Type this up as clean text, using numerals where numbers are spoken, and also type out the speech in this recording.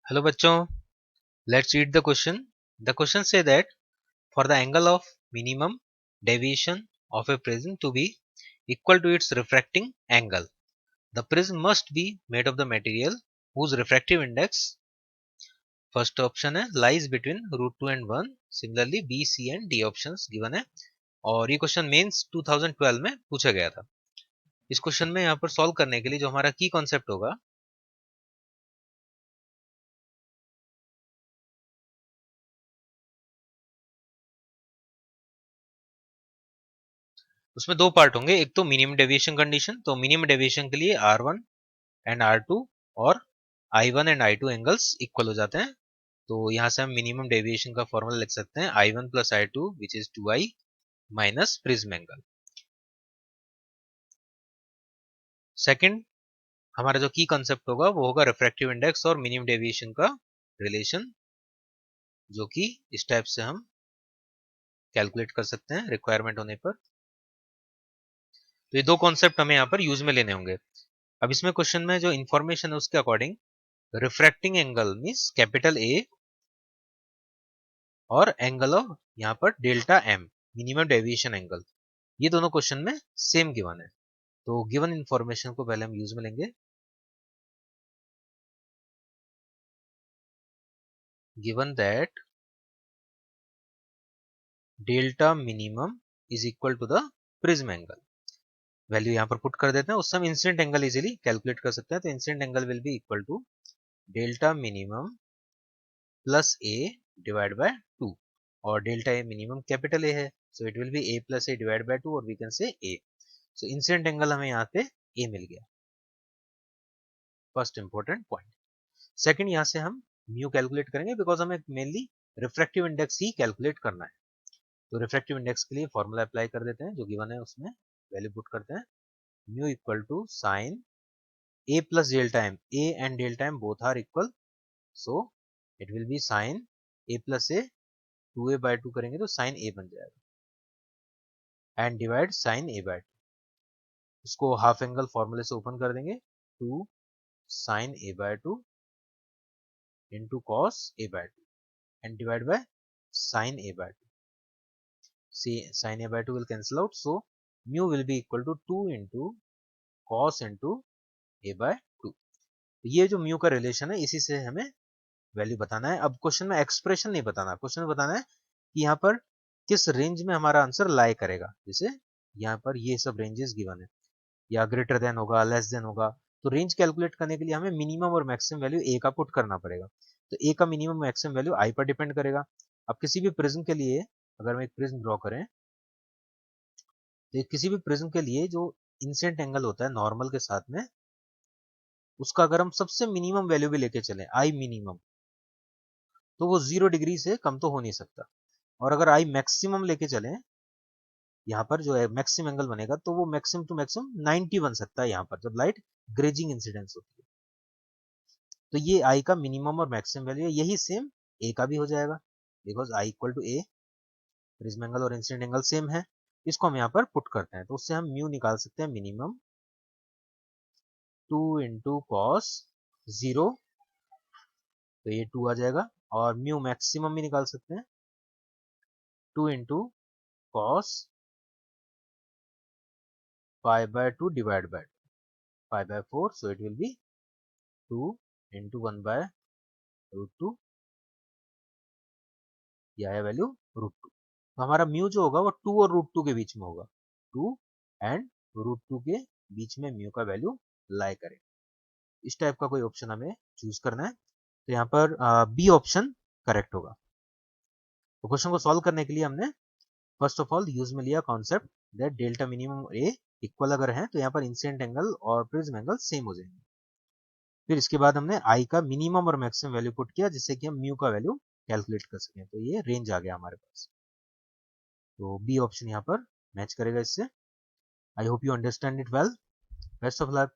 Hello bachcho, let's read the question. The question say that for the angle of minimum deviation of a prism to be equal to its refracting angle, the prism must be made of the material whose refractive index, first option है lies between √2 and 1. Similarly B, C and D options given है और ये question mains 2012 में पूछा गया था। इस question में यहाँ पर सॉल्व करने के लिए जो हमारा की कॉन्सेप्ट होगा उसमें दो पार्ट होंगे। एक तो मिनिमम डेविएशन कंडीशन, तो मिनिमम डेविएशन के लिए R1 एंड R2 और I1 and I2 angles equal हो जाते हैं। तो यहाँ से हम मिनिमम डेविएशन का फॉर्मूला लिख सकते हैं I1 plus I2 which is 2I minus prism angle. Second हमारा जो की कंसेप्ट होगा वो होगा रिफ्रैक्टिव इंडेक्स और मिनिमम डेविएशन का रिलेशन, जो कि इस टाइप से हम कैलकुलेट कर सकते हैं रिक्वायरमेंट होने पर। तो ये दो कॉन्सेप्ट हमें यहाँ पर यूज में लेने होंगे। अब इसमें क्वेश्चन में जो इंफॉर्मेशन है उसके according refracting angle means capital A और एंगल ऑफ यहाँ पर delta M minimum deviation angle, ये दोनों क्वेश्चन में सेम गिवन है। तो गिवन इंफॉर्मेशन को पहले हम यूज में लेंगे। Given that delta minimum is equal to the prism angle, value यहाँ पर पुट कर देते हैं। उससे हम इंसिडेंट एंगल इजीली कैलकुलेट कर सकते हैं। तो incident angle will be equal to delta minimum plus A divide by 2 और delta A minimum capital A है, so it will be A plus A divide by 2 और we can say A. So incident angle हमें यहाँ पे ए मिल गया, first important point. Second यहाँ से हम म्यू कैलकुलेट करेंगे बिकॉज हमें मेनली रिफ्रैक्टिव इंडेक्स ही कैलकुलेट करना है। तो रिफ्रैक्टिव इंडेक्स के लिए फॉर्मूला अप्लाई कर देते हैं जो गिवन है, उसमें वैल्यू पुट करते हैं mu equal to sine A plus delta M, A and delta M both are equal, so it will be sine A plus A, 2a by 2 करेंगे तो साइन ए बन जाएगा and divide sine A by 2। इसको half angle फॉर्मूले से open कर देंगे, 2 sine A by 2 into cos A by 2 and divide by sine A by 2। sin a by 2 will cancel out, so mu will be equal to 2 into cos into a by 2। ये जो mu का relation है इसी से हमें value बताना है। अब क्वेश्चन में एक्सप्रेशन नहीं बताना, क्वेश्चन में बताना है कि यहाँ पर किस रेंज में हमारा आंसर लाई करेगा। जैसे यहाँ पर ये सब रेंजेस गिवन है, या ग्रेटर देन होगा, लेस देन होगा। तो रेंज कैलकुलेट करने के लिए हमें मिनिमम और मैक्सिमम वैल्यू ए का पुट करना पड़ेगा। तो ए का मिनिमम मैक्सिमम वैल्यू आई पर डिपेंड करेगा। अब किसी भी प्रिज्म के लिए अगर हम एक प्रिज्म ड्रॉ करें, तो किसी भी प्रिज्म के लिए जो इंसिडेंट एंगल होता है नॉर्मल के साथ में, उसका अगर हम सबसे मिनिमम वैल्यू भी लेके चले आई मिनिमम, तो वो 0 डिग्री से कम तो हो नहीं सकता। और अगर आई मैक्सिमम लेके चले, यहाँ पर जो है मैक्सिमम एंगल बनेगा, तो वो मैक्सिमम टू मैक्सिमम 90 बन सकता है यहाँ पर जब लाइट ग्रेजिंग इंसिडेंस होती है। तो ये आई का मिनिमम और मैक्सिमम वैल्यू है, यही सेम ए का भी हो जाएगा because I equal to A, prism angle और इंसिडेंट एंगल सेम है। इसको हम यहाँ पर पुट करते हैं, तो उससे हम म्यू निकाल सकते हैं मिनिमम 2 इंटू कॉस 0, तो ये 2 आ जाएगा। और म्यू मैक्सिमम भी निकाल सकते हैं 2 into cos pi by 2 divide by pi by 4, so it will be 2 into 1 by √2, यह है वैल्यू √2। तो हमारा म्यू जो होगा वो 2 और √2 के बीच में होगा, 2 एंड √2 के बीच में म्यू का वैल्यू लाई करे। इस टाइप का कोई ऑप्शन हमें चूज करना है, तो यहाँ पर बी ऑप्शन करेक्ट होगा। तो क्वेश्चन को सॉल्व करने के लिए हमने फर्स्ट ऑफ ऑल यूज में लिया concept that delta minimum A equal अगर है तो यहाँ पर इंसिडेंट एंगल और प्रिज्म एंगल सेम हो जाएंगे। फिर इसके बाद हमने आई का मिनिमम और मैक्सिमम वैल्यू पुट किया जिससे कि हम म्यू का वैल्यू कैलकुलेट कर सकें, तो ये रेंज आ गया हमारे पास। तो बी ऑप्शन यहाँ पर मैच करेगा इससे। I hope you understand it well. Best of luck.